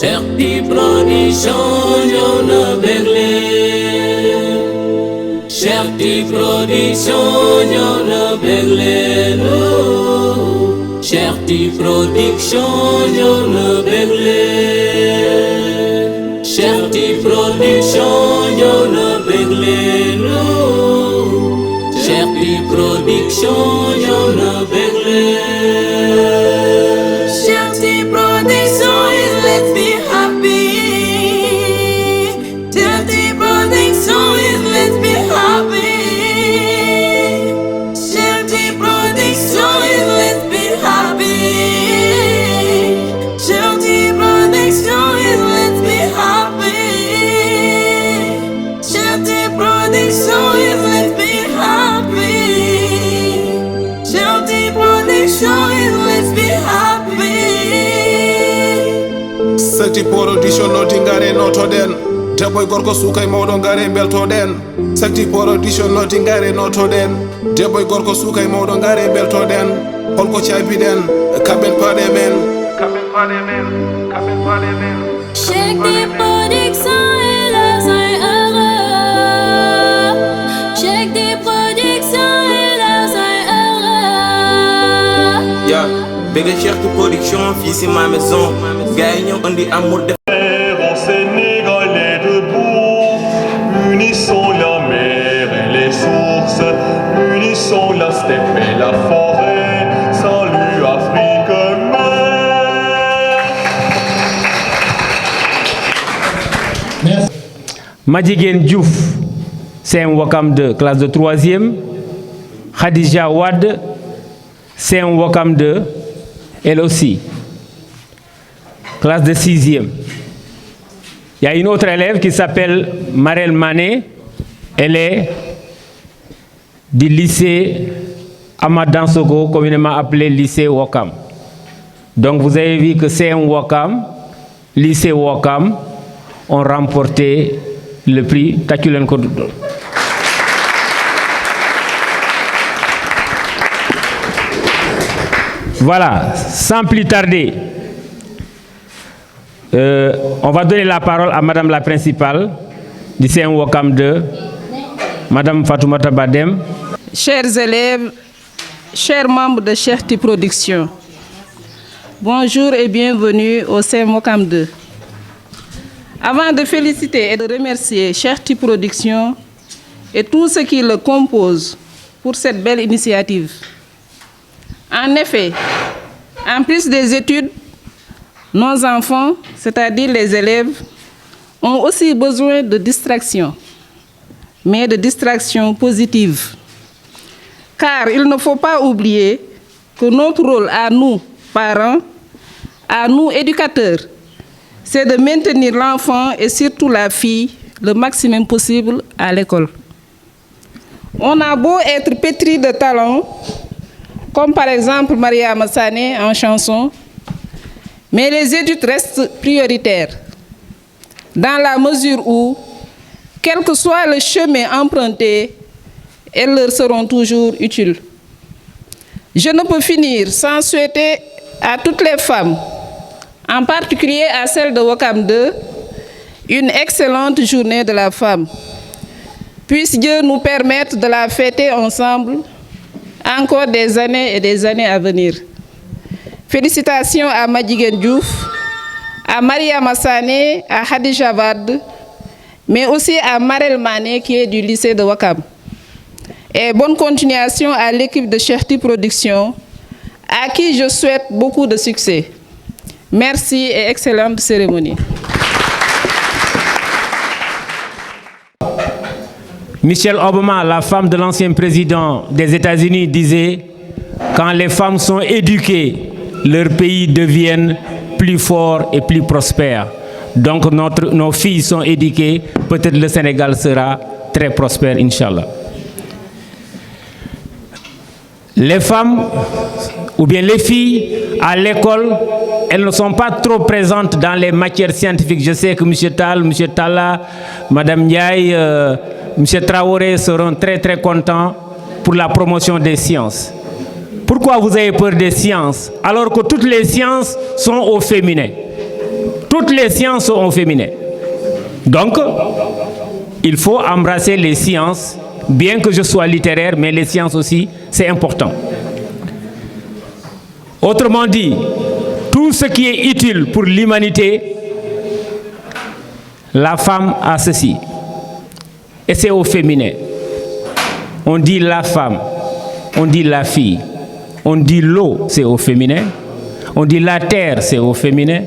Cherti production ñëw na bégle. Cherti production ñëw na bégle. Cherti production ñëw na bégle. Cherti production ñëw na bégle. Cherti production ñëw na bégle. Cherti production is let's be happy. Cherti production is let's be happy. Cherti production is let's be happy. Cherti production is let's be happy. Cherti production is let's be happy. Cherti production is let's be happy. Cherti production no tingare no to den. Deboy gorko sukay mawɗo ngare beltoɗen. Cherti production no tingare no to den. Deboy gorko sukay mawɗo ngare beltoɗen. Holko caabiɗen kaɓen paɗe men. Kaɓen paɗe men. Kaɓen paɗe men. Cherti production est là, c'est heureux. Cherti production est là, c'est heureux. Yeah, bége Cherti production fii si ma maison. Gars yi ñëw andi amour de Sénégalais debout, unissons la mer et les sources, unissons la steppe et la forêt. Salut Afrique mère. Madjiguène Diouf, CM Wakam 2, classe de 3e. Khadija Wad, CM Wakam 2, elle aussi, classe de 6e. Il y a une autre élève qui s'appelle Marel Mané, elle est du lycée Amadan Sogo, communément appelé lycée Wakam. Donc vous avez vu que CM Wakam, lycée Wakam, ont remporté le prix Takulen Kododo. Voilà, sans plus tarder, on va donner la parole à Madame la principale du CM Wakam 2, Madame Fatoumata Badem. Chers élèves, chers membres de Cherti Production, bonjour et bienvenue au CM Wakam 2. Avant de féliciter et de remercier Cherti Production et tout ce qui le compose pour cette belle initiative. En effet, en plus des études, nos enfants, c'est-à-dire les élèves, ont aussi besoin de distraction, mais de distraction positive. Car il ne faut pas oublier que notre rôle à nous, parents, à nous, éducateurs, c'est de maintenir l'enfant et surtout la fille le maximum possible à l'école. On a beau être pétri de talent, comme par exemple Maria Massané en chanson, mais les études restent prioritaires, dans la mesure où, quel que soit le chemin emprunté, elles leur seront toujours utiles. Je ne peux finir sans souhaiter à toutes les femmes, en particulier à celle de Wakam 2, une excellente journée de la femme. Puisse Dieu nous permettre de la fêter ensemble encore des années et des années à venir. Félicitations à Madjiguène Diouf, à Maria Massané, à Khadija Wad, mais aussi à Marel Mané qui est du lycée de Wakam. Et bonne continuation à l'équipe de Cherti Production, à qui je souhaite beaucoup de succès. Merci et excellente cérémonie. Michelle Obama, la femme de l'ancien président des États-Unis, disait « Quand les femmes sont éduquées, leurs pays deviennent plus forts et plus prospères. » Donc nos filles sont éduquées, peut-être le Sénégal sera très prospère, Inch'Allah. Les femmes, ou bien les filles, à l'école, elles ne sont pas trop présentes dans les matières scientifiques. Je sais que M. Tal, M. Talla, Mme Ndiaye, M. Traoré seront très très contents pour la promotion des sciences. Pourquoi vous avez peur des sciences alors que toutes les sciences sont au féminin? Toutes les sciences sont au féminin. Donc, il faut embrasser les sciences, bien que je sois littéraire, mais les sciences aussi, c'est important. Autrement dit, tout ce qui est utile pour l'humanité, la femme a ceci. Et c'est au féminin. On dit la femme, on dit la fille, on dit l'eau, c'est au féminin. On dit la terre, c'est au féminin.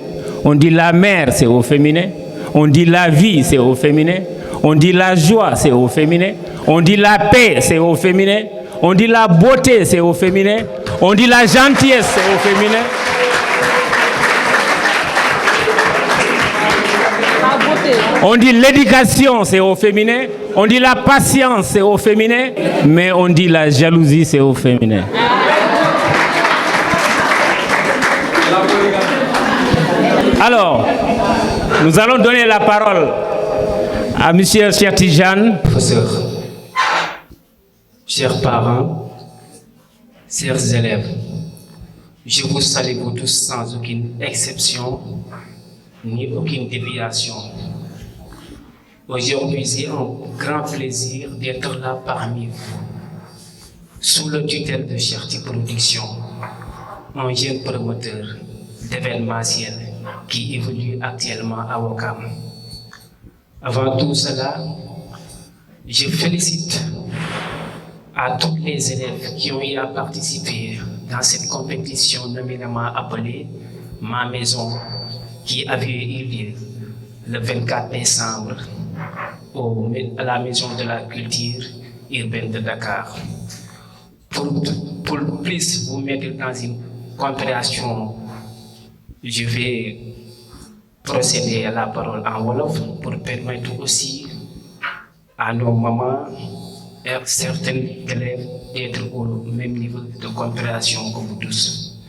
On dit la mer, c'est au féminin. On dit la vie, c'est au féminin. On dit la joie, c'est au féminin. On dit la paix, c'est au féminin. On dit la beauté, c'est au féminin. On dit la gentillesse, c'est au féminin. On dit l'éducation, c'est au féminin. On dit la patience, c'est au féminin. Mais on dit la jalousie, c'est au féminin. Alors, nous allons donner la parole à M. Cheikh Tidiane. Professeur, chers parents, chers élèves, je vous salue vous tous sans aucune exception ni aucune déviation. Aujourd'hui, j'ai un grand plaisir d'être là parmi vous, sous le tutelle de Cherty Productions, un jeune promoteur d'événementiel qui évolue actuellement à Ouakam. Avant tout cela, je félicite à tous les élèves qui ont eu à participer dans cette compétition nommément appelée Ma Maison, qui avait eu lieu le 24 décembre à la Maison de la Culture urbaine de Dakar. Pour plus vous mettre dans une compréhension, je vais procéder à la parole en Wolof pour permettre aussi à nos mamans et certains élèves d'être au même niveau de compréhension que vous tous.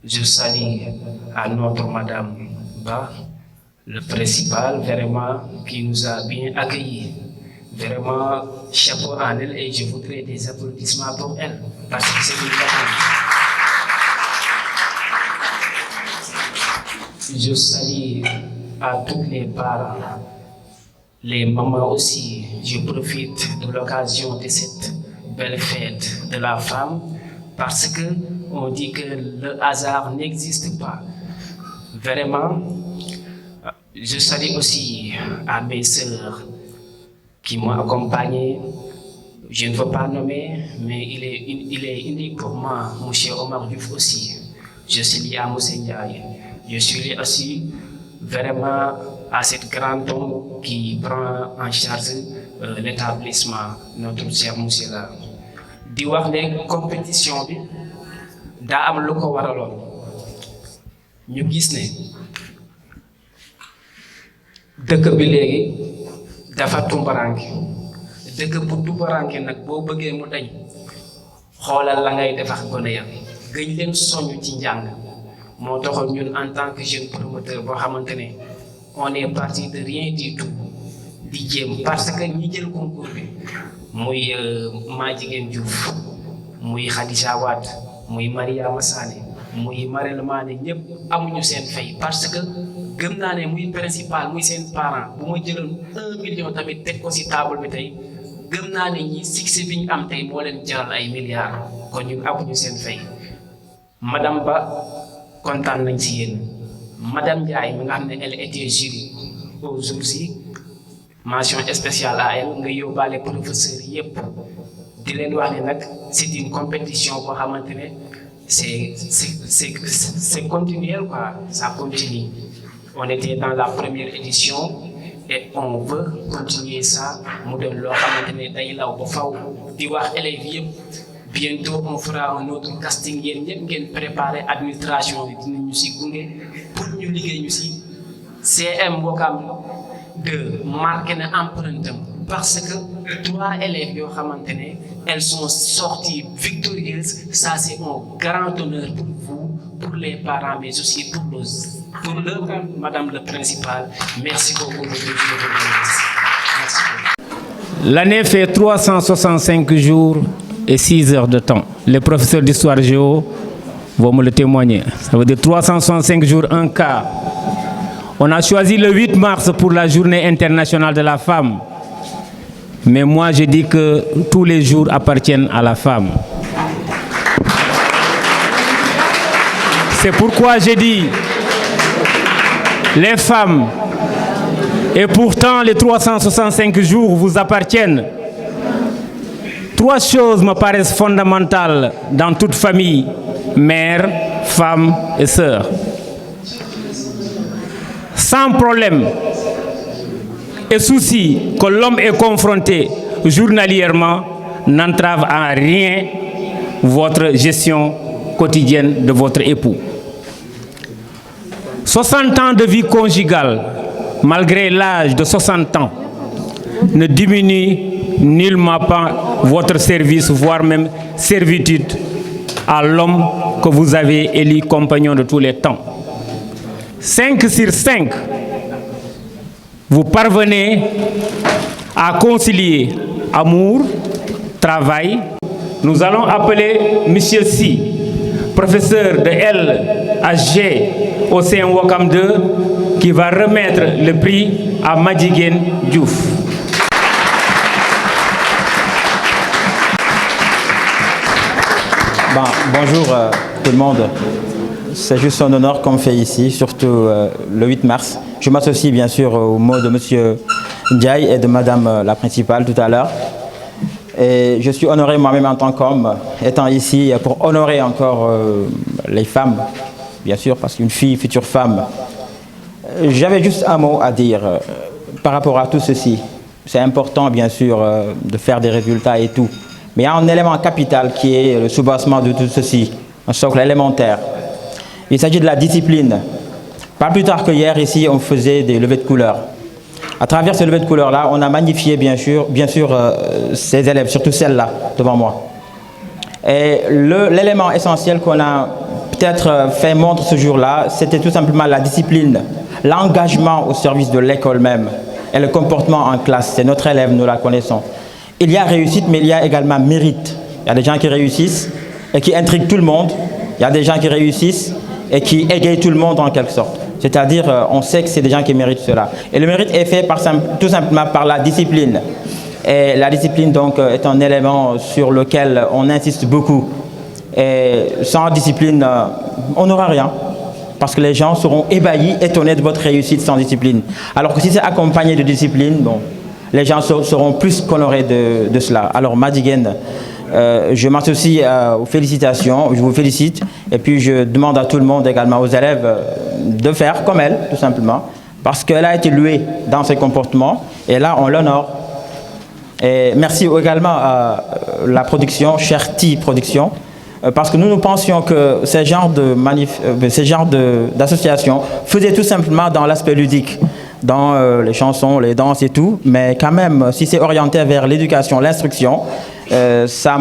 Je salue à notre Madame Ba, le principal, vraiment, qui nous a bien accueillis. Vraiment, chapeau à elle et je voudrais des applaudissements pour elle, parce que c'est une femme. Je salue à tous les parents, les mamans aussi. Je profite de l'occasion de cette belle fête de la femme parce que on dit que le hasard n'existe pas. Vraiment, je salue aussi à mes sœurs qui m'ont accompagné. Je ne veux pas nommer, mais il est unique pour moi, M. Omar Diouf aussi. Je suis lié à Moussa Ndiaye. Je suis lié aussi vraiment à cette grande homme qui prend en charge l'établissement, notre cher monsieur là. Di wax ne compétition bi daa am lu ko waraloon ñu gis ne dëkk bi léegi dafa tumbaranke dëkk bu tumbaranke nag boo bëggee mu dañ xoolal la ngay def ak gone ya gëñ leen soñu ci njàng moo taxoon ñun en tant que jeune promoteur boo xamante ne on est parti de rien du tout di jéem parce que ñi jël concours bi muy Madjiguène Diouf muy Khadija Wade muy Mariama Sané muy Marel Mané ñëpp amuñu seen fay parce que gëm naa ne muy principal muy seen parent bu ma jëloon 1 million tamit teg ko ci table bi tey gëm naa ne ñi succès bi ñu am tey moo leen jaral ay milliards kon ñun amuñu seen fay. Madame Ba kontaan nañ ci yéen Madame Ndiaye mi nga xam ne elle était jury au jour-ci mention spéciale à elle nga yóbbaale professeur yépp di leen wax ne nag c'est une compétition boo xamante ne c'est continuel quoi, ça continue. On était dans la première édition et on veut continuer ça mu doon loo xamante ne day law ba faw di wax élèves yépp bientôt on fera un autre casting yéen ñëpp ngeen préparer administration bi dinañu ci gunge pour ñu liggéey ñu ci CM Ouakam de marquer na empreinte parce que 3 élèves yoo xamante ne elles sont sorties victorieuses. Ça c'est un grand honneur pour vous, pour les parents, mais aussi pour Madame le principal. Merci beaucoup. Merci. L'année fait 365 jours et 6 heures de temps. Les professeurs d'histoire géo vont me le témoigner. Ça veut dire 365 jours, un quart. On a choisi le 8 mars pour la journée internationale de la femme. Mais moi, je dis que tous les jours appartiennent à la femme. C'est pourquoi j'ai dit les femmes, et pourtant les 365 jours vous appartiennent. 3 choses me paraissent fondamentales dans toute famille, mère, femme et sœur. Sans problème et souci que l'homme est confronté journalièrement n'entrave en rien votre gestion quotidienne de votre époux. 60 ans de vie conjugale, malgré l'âge de 60 ans, ne diminue nullement pas votre service, voire même servitude à l'homme que vous avez élu compagnon de tous les temps. 5 sur 5, vous parvenez à concilier amour, travail. Nous allons appeler M. Si, professeur de LHG au CM Wakam 2, qui va remettre le prix à Madjiguène Diouf. Bonjour tout le monde. C'est juste un honneur qu'on me fait ici, surtout le 8 mars. Je m'associe bien sûr aux mots de M. Ndiaye et de Madame la principale tout à l'heure. Et je suis honoré moi-même en tant qu'homme, étant ici pour honorer encore les femmes, bien sûr, parce qu'une fille, future femme. J'avais juste un mot à dire par rapport à tout ceci. C'est important, bien sûr, de faire des résultats et tout. Mais il y a un élément capital qui est le soubassement de tout ceci, un socle élémentaire. Il s'agit de la discipline. Pas plus tard que hier, ici, on faisait des levées de couleurs. À travers ces levées de couleurs-là, on a magnifié, bien sûr ces élèves, surtout celle-là, devant moi. Et l'élément essentiel qu'on a peut-être fait montre ce jour-là, c'était tout simplement la discipline, l'engagement au service de l'école même et le comportement en classe. C'est notre élève, nous la connaissons. Il y a réussite, mais il y a également mérite. Il y a des gens qui réussissent et qui intriguent tout le monde. Il y a des gens qui réussissent et qui égayent tout le monde en quelque sorte. C'est-à-dire, on sait que c'est des gens qui méritent cela. Et le mérite est fait tout simplement par la discipline. Et la discipline, donc, est un élément sur lequel on insiste beaucoup. Et sans discipline, on n'aura rien. Parce que les gens seront ébahis, étonnés de votre réussite sans discipline. Alors que si c'est accompagné de discipline, bon, les gens seront plus qu'honorés de cela. Alors, Madjiguène, je m'associe aux félicitations, je vous félicite. Et puis, je demande à tout le monde, également aux élèves, de faire comme elle, tout simplement. Parce qu'elle a été louée dans ses comportements. Et là, on l'honore. Et merci également à la production, Cherti Production. Parce que nous pensions que ces genres d'associations faisaient tout simplement dans l'aspect ludique, dans les chansons, les danses et tout, mais quand même, si c'est orienté vers l'éducation, l'instruction, ça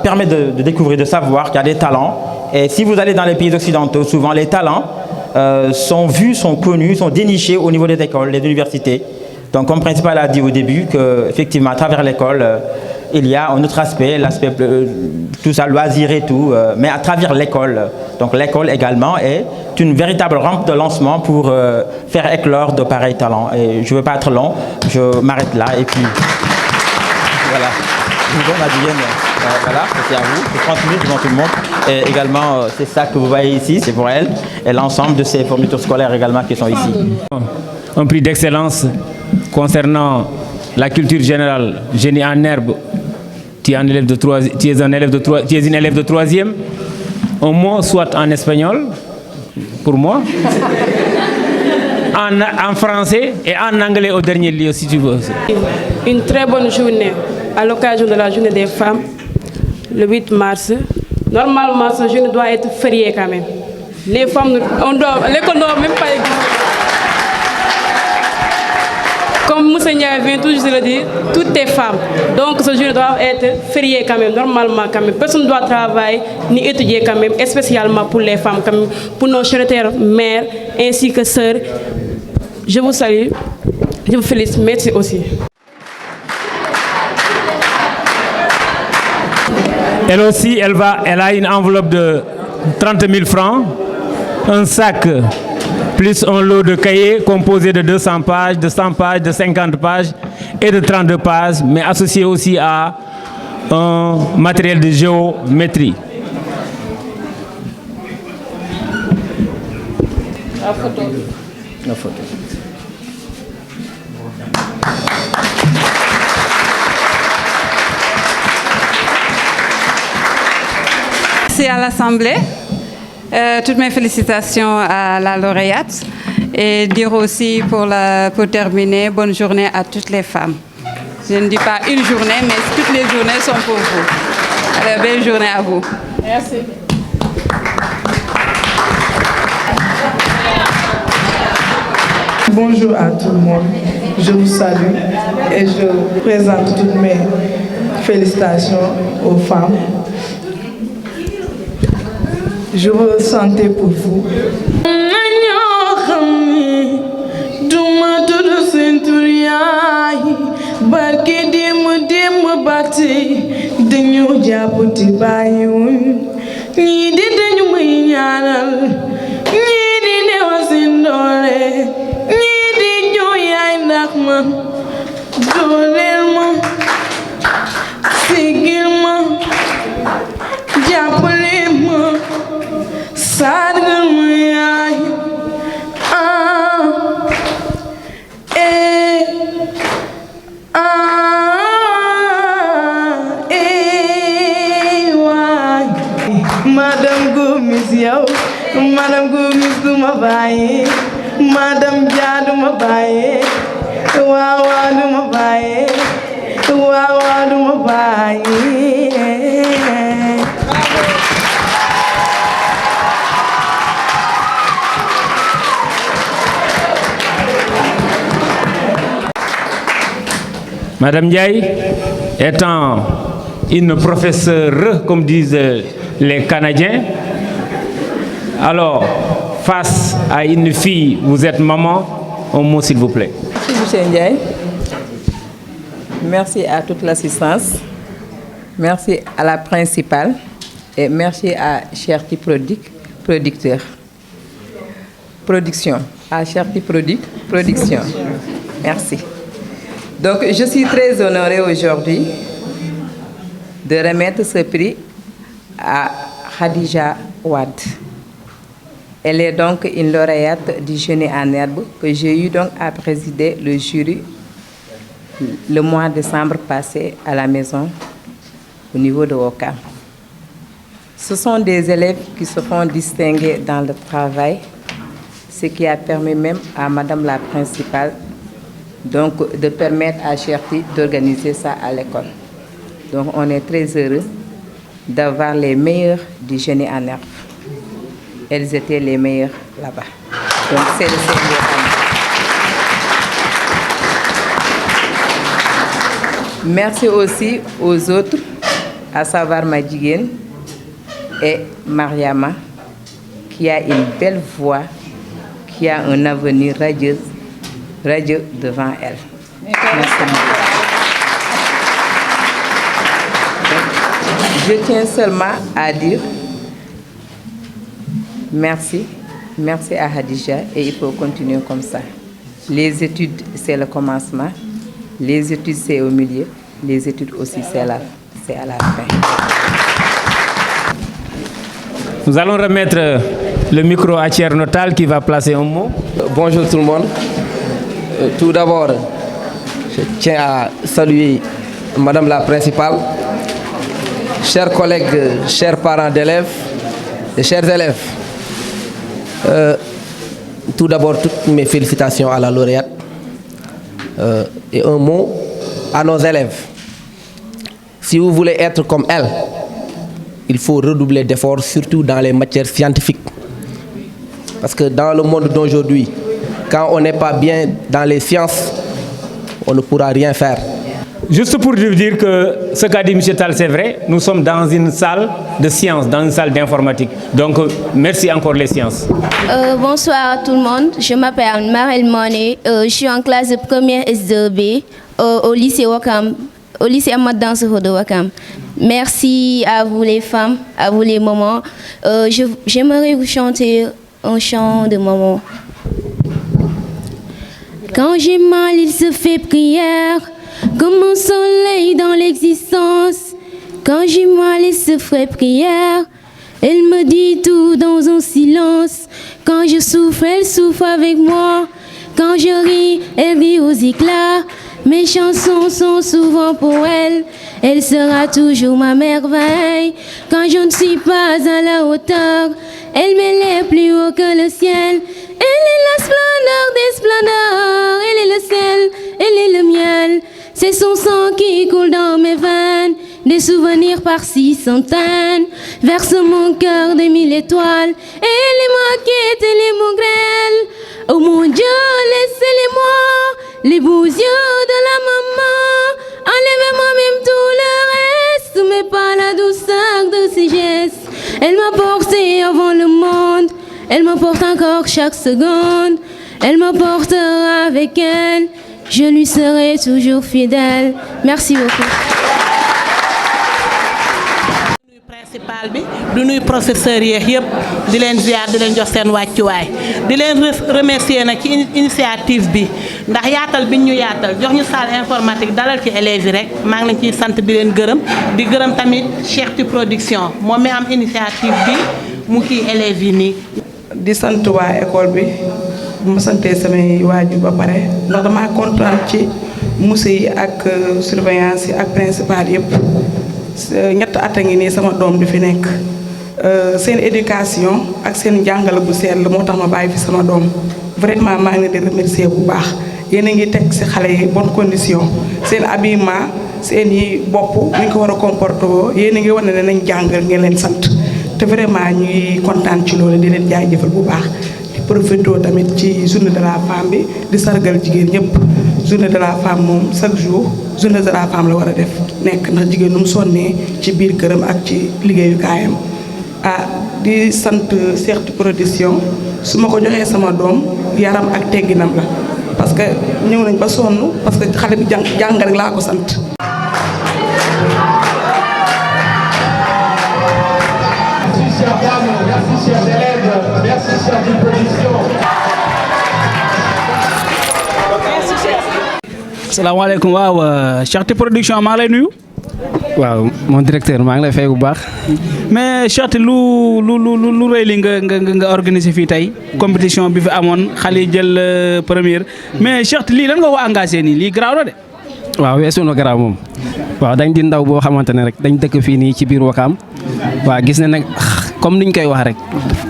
permet de découvrir, de savoir qu'il y a des talents. Et si vous allez dans les pays occidentaux, souvent les talents sont vus, sont connus, sont dénichés au niveau des écoles, des universités. Donc, comme principal a dit au début, qu'effectivement, à travers l'école, il y a un autre aspect, l'aspect tout ça, loisir et tout, mais à travers l'école. Donc l'école également est une véritable rampe de lancement pour faire éclore de pareils talents. Et je ne veux pas être long, je m'arrête là et puis voilà. Voilà, c'est à vous, c'est 30 minutes devant tout le monde. Et également, c'est ça que vous voyez ici, c'est pour elle, et l'ensemble de ces fournitures scolaires également qui sont ici. Un prix d'excellence concernant la culture générale, génie en herbe. Tu es une élève de 3e. Un mot, soit en espagnol, pour moi, en français et en anglais au dernier lieu, si tu veux. Une très bonne journée à l'occasion de la journée des femmes, le 8 mars. Normalement, ce journée doit être férié quand même. Les femmes, l'école ne doit même pas exister. Comme Monseigneur vient toujours de le dire, toutes les femmes. Donc ce jour doit être férié quand même, normalement quand même. Personne ne doit travailler ni étudier quand même, spécialement pour les femmes, quand même, pour nos chères mères ainsi que sœurs. Je vous salue, je vous félicite, merci aussi. Elle aussi, elle a une enveloppe de 30 000 francs, un sac plus un lot de cahiers composé de 200 pages, de 100 pages, de 50 pages et de 32 pages, mais associé aussi à un matériel de géométrie. La photo. La photo. Merci à l'Assemblée. Toutes mes félicitations à la lauréate et dire aussi pour terminer, bonne journée à toutes les femmes. Je ne dis pas une journée, mais toutes les journées sont pour vous. Alors, belle journée à vous. Merci. Bonjour à tout le monde, je vous salue et je présente toutes mes félicitations aux femmes. Je veux chanter pour vous. Madame Gomis yow Madame Gomis duma bàyyi Madame Dia duma bàyyi waaw waaw duma bàyyi waaw waaw duma bàyyi. Madame Ndiaye étant une professeure, comme disent les Canadiens, alors face à une fille, vous êtes maman, un mot s'il vous plaît. Merci M. Ndiaye. Merci à toute l'assistance. Merci à la principale et merci à Cherty Production. À Cherty Production. Merci. Donc, je suis très honorée aujourd'hui de remettre ce prix à Khadija Wad. Elle est donc une lauréate du Génie en herbe que j'ai eu donc à présider le jury le mois de décembre passé à la maison au niveau de Ouakam. Ce sont des élèves qui se font distinguer dans le travail, ce qui a permis même à Madame la principale donc, de permettre à Cherty d'organiser ça à l'école. Donc on est très heureux d'avoir les meilleurs du Génie en herbe. Elles étaient les meilleures là-bas. Donc c'est le Seigneur. Merci aussi aux autres, à savoir Madjiguen et Mariama, qui a une belle voix, qui a un avenir radieux devant elle. Merci. Je tiens seulement à dire merci. Merci à Khadija et il faut continuer comme ça. Les études, c'est le commencement. Les études, c'est au milieu. Les études aussi, c'est à la fin. Nous allons remettre le micro à Thierno Tall qui va placer un mot. Bonjour tout le monde. Tout d'abord, je tiens à saluer Madame la principale, chers collègues, chers parents d'élèves et chers élèves. Tout d'abord, toutes mes félicitations à la lauréate et un mot à nos élèves. Si vous voulez être comme elle, il faut redoubler d'efforts, surtout dans les matières scientifiques. Parce que dans le monde d'aujourd'hui, quand on n'est pas bien dans les sciences, on ne pourra rien faire. Juste pour dire que ce qu'a dit M. Tall, c'est vrai, nous sommes dans une salle de sciences, dans une salle d'informatique. Donc, merci encore les sciences. Bonsoir à tout le monde, je m'appelle Marelle Monet, je suis en classe de première S2B au lycée Ouakam, au lycée Ahmad Dansokho de Ouakam. Merci à vous les femmes, à vous les mamans. J'aimerais vous chanter un chant de maman. Quand j'ai mal, il se fait prière, comme un soleil dans l'existence. Quand j'ai mal, il se fait prière, elle me dit tout dans un silence. Quand je souffre, elle souffre avec moi. Quand je ris, elle rit aux éclats. Mes chansons sont souvent pour elle. Elle sera toujours ma merveille. Quand je ne suis pas à la hauteur, elle m'élève plus haut que le ciel. Elle est la splendeur des splendeurs. Elle est le ciel, elle est le miel. C'est son sang qui coule dans mes veines. Des souvenirs par 6 centaines. Verse mon cœur des 1000 étoiles. Et les moquettes et les maugrelles. Oh mon Dieu, laissez-les-moi, les beaux yeux de la maman. Enlevez-moi même tout le reste, mais pas la douceur de ses gestes. Elle m'a porté avant le monde, elle me porte encore chaque seconde. Elle me portera avec elle, je lui serai toujours fidèle. Merci beaucoup. Principal bi du nuy professeur yeex yëpp di leen ziar di leen jox seen wàccuwaay di leen remercier nag ci initiative bi ndax yaatal biñ ñu yaatal jox ñu salle informatique dalal ci élèves yi rek maa ngi leen ciy sant di leen gërëm di gërëm tamit Cheikh Production moom mi am initiative bi mu kii élèves yi nii. di sant waa école bi bu ma santee samay waajur ba pare ndax damaa kontaan ci musée yi ak surveillance yi ak principal yëpp. ñett at a ngi nii sama doom di fi nekk seen éducation ak seen jàngale bu sell moo tax ma bàyyi fi sama doom vraiment maa ngi leen di remercier bu baax yéen a ngi teg ci xale yi bonne condition seen habillement seen yi bopp ñu ko war a comporter woo yéen a ngi wane ne nañ jàngal ngeen leen sant te vraiment ñuy kontaan ci loolu di leen jaajëfal bu baax di profité tamit ci journée de la femme bi di sargal jigéen ñëpp journée de la femme moom chaque jour journée de la femme la war a def nekk ndax jigéen nu mu sonnee ci biir këram ak ci liggéeyukaayam di sant Cheikh Production su ma ko joxee sama doom yaram ak tegginam la parce que ñëw nañ ba sonn parce que xale bi jàng rek laa ko sant. Merci chers dames, merci chers élèves, merci Cheikh Production. Asalaamaaleykum waaw Cheikh Production maa ngi lay nuyu. waaw mon directeur maa ngi lay fay bu baax. mais Cheikh lu rëy li nga organiser fii tey compétition bi fi amoon xale yi jël première mais Cheikh lii lan nga ko engagé nii lii garaaw la de. waaw weesu na garaaw moom waaw dañ di ndaw boo xamante ne rek dañ dëkk fii nii ci biir Wakaam waaw gis ne nag comme niñ koy wax rek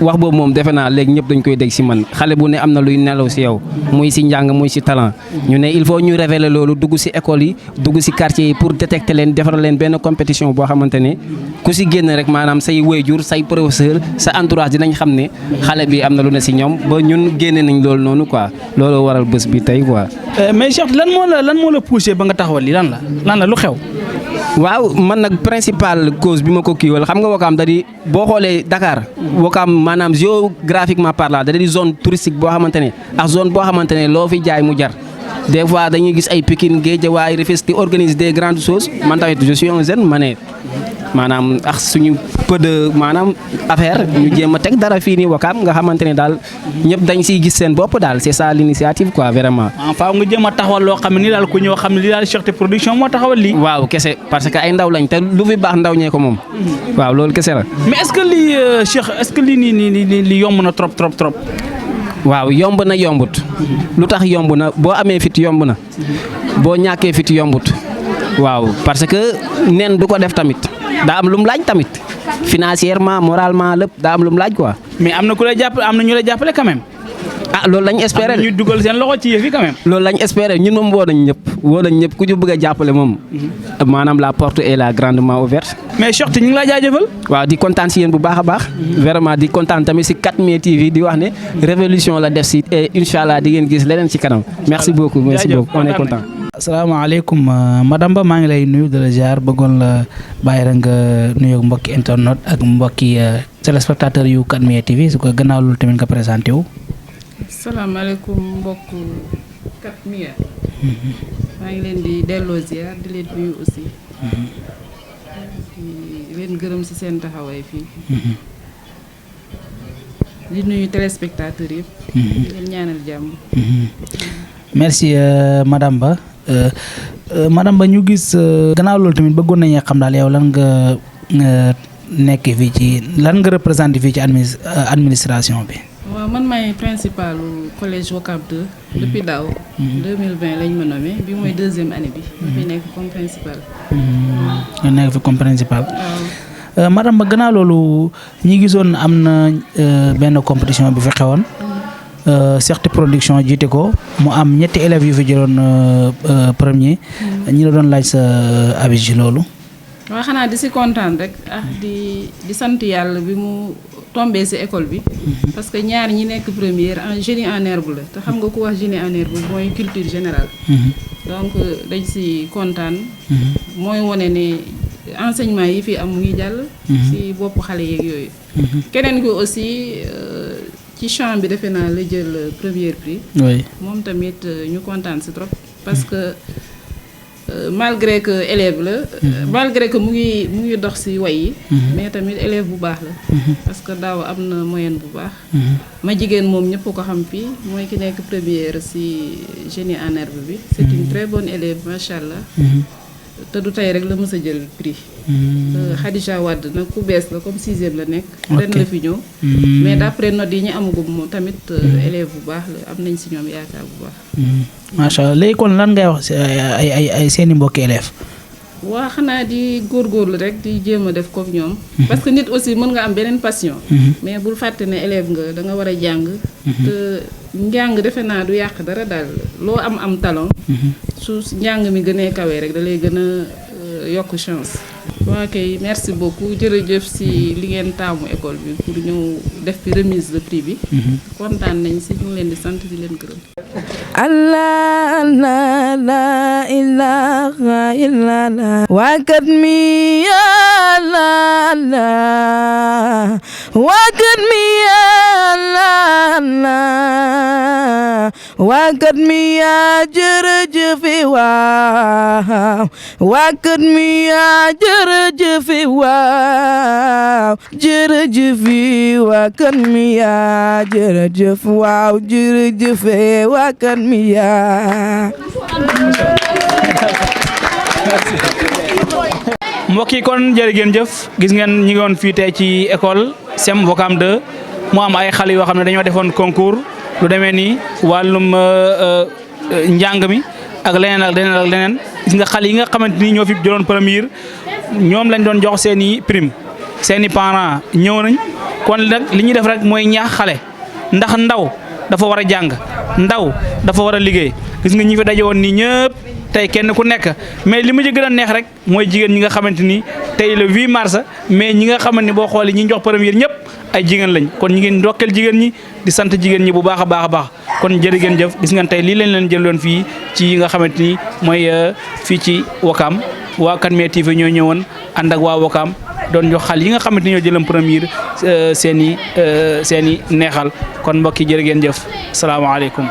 wax boobu moom defe naa léegi ñëpp dañ koy dégg si man xale bu ne am na luy nelaw si yow muy si njàng muy si talent ñu ne il faut ñu révéler loolu dugg si école yi dugg si quartier yi pour détecter leen defar leen benn compétition boo xamante ne ku si génn rek maanaam say waajur say professeur sa entourage dinañ xam ne xale bi am na lu ne si ñoom ba ñun génne nañ loolu noonu quoi loolu waral bés bi tey quoi. mais Cheikh lan moo la poussé ba nga taxawal lii lan la lu xew. waaw man nag principal cause bi ma ko kiiwal xam nga Wakaam da di boo xoolee Dakar Wakaam maanaam géographiquement parlant da di zone touristique boo xamante ne ak zone boo xamante ne loo fi jaay mu jar des fois dañuy gis ay Pikine Guédiawaye Rufisque di organiser des grandes choses man tamit je suis un jeune ma ne maanaam ak suñu peu de maanaam affaire ñu jéem a teg dara fii nii Wakaam nga xamante ne daal ñëpp dañ siy gis seen bopp daal c'est ça l'initiative quoi vraiment. faaw nga jéem a taxawal loo xam ne nii daal ku ñëw xam ne lii daal Cheikh Production moo taxawal lii. waaw kese parce que ay ndaw lañ te lu fi baax ndaw ñee ko moom. waaw loolu kese la. mais est-ce que lii Cheikh est-ce que lii nii yomb na trop. waaw yomb na yombut lu tax yomb na boo amee fit yomb na boo ñàkkee fit yombut waaw parce que nen du ko def tamit daa am lu mu laaj tamit financièrement moralement lépp daa am lu mu laaj quoi. mais am na ku lay jàppale am na ñu lay jàppale quand même. ah loolu lañ espérer ñu dugal seen loxo ci yëf yi quand même. loolu lañ espérer ñun moom woo nañ ñëpp ku ñu bëgg a jàppale moom maanaam la porte est là grandement ouverte. mais Cheikh ñu ngi laa jaajëfal. waaw di kontaan si yéen bu baax a baax. vraiment di kontaan tamit si 4mai TV di wax ne révolution la def si et incha allah di ngeen gis leneen ci kanam. merci beaucoup on est content. asalaamaaleykum madame Ba maa ngi lay nuyu de la ziar bëggoon la bàyyi rek nga nuyoog mbokki internet ak mbokki téléspectateur yu 4mai TV su ko gannaaw loolu tamit nga présenté wu. salaamaaleykum mbokku 4mai. maa ngi leen di delloo ziar di leen nuyu aussi. di leen gërëm ci seen taxawaay fii. di nuyu téléspectateurs yëpp. di leen ñaanal jàmm. merci madame Ba madame Ba ñu gis gannaaw loolu tamit bëggoon nañu xam daal yow lan nga nekk fii ci lan nga représenté fii ci administration bi. waaw man maay principalu collège Ouakam 2 depuis daaw 2020 lañ ma nommé bi mooy 2e année bi. fi nekk comme principal. nga nekk fi comme principal. madame Ba gannaaw loolu ñi gisoon am na benn compétition bi fi xewoon. Certi production jiite ko mu am ñetti élèves yu fi jëloon premier. ñi la doon laaj sa avis ci loolu. waaw xanaa di si kontaan rek di sant yàlla bi mu tombé si école bi. parce que ñaar ñi nekk première en génie en herbe la te xam nga ku wax génie en herbe mooy culture générale. donc dañ si kontaan. mooy wane ne enseignement yi fi am mu ngi jàll. si bopp xale yeeg yooyu. keneen ko aussi ci champ bi defe naa la jël premier prix. oui moom tamit ñu kontaan si trop parce que. malgré que élève la malgré que mu ngi dox ci way yi mais tamit élève bu baax la parce que daaw am na moyenne bu baax ma jigéen moom ñëpp ko xam fii mooy ki nekk première ci génie en herbe bi c'est une très bonne élève macha allah te du tey rek la mës a jël prix Khadija Wade nag ku bees la comme 6e la nekk ren la fi ñëw mais d'après notes yi ñu amagum moom tamit élève bu baax la am nañ ci ñoom yaakaar bu baax macha allah léegi kon lan ngay wax ay seeni mbokki élèves. waa xanaa di góorgóorlu rek di jéem a def comme ñoom. parce que nit aussi mën nga am beneen passion. mais bul fàtte ne élève nga da nga war a jàng. te njàng defe naa du yàq dara daal loo am talent. su njàng mi gënee kawee rek da lay gën a yokk chance. waa kay merci beaucoup jërëjëf si li ngeen taamu école bi pour ñëw def fi remise de prix bi. kontaan nañ si ñu ngi leen di sant di leen gërëm. Allah la la ilaha illallah wakat mi la la wakat mi la la wakat mi jërëjëf waaw wakat mi jërëjëf waaw jërëjëf wakat mi jërëjëf waaw jërëjëf wakat mi mbokk yi kon jërë ngeen jëf gis ngeen ñi ngi woon fii tey ci école CEM Ouakam 2 mu am ay xale yoo xam ne dañoo defoon concours lu demee ni wàllum njàng mi ak leneen ak leneen ak leneen gis nga xale yi nga xamante ni ñoo fi jëloon premier ñoom lañ doon jox seen i prime seen i parents ñëw nañ kon nag li ñuy def rek mooy ñaax xale ndax ndaw dafa war a jàng ndaw dafa war a liggéey gis nga ñi fi daje woon nii ñëpp tey kenn ku nekk mais li ma ci gën a neex rek mooy jigéen ñi nga xamante ni tey le 8 mars mais ñi nga xamante ni boo xoolee ñi jox première ñëpp ay jigéen lañ kon ñi ngeen ndokkeel jigéen ñi di sant jigéen ñi bu baax a baax a baax kon jërë ngeen jëf gis ngeen tey lii lañ leen jëloon fii ci yi nga xamante ni mooy fii ci Ouakam waa Kan-Mé TV ñoo ñëwoon ànd ak waa Ouakam doon jox xal yi nga xamante ni ñoo jëlam première seen i neexal kon mbokk yi jërë ngeen jëf salaamaaleykum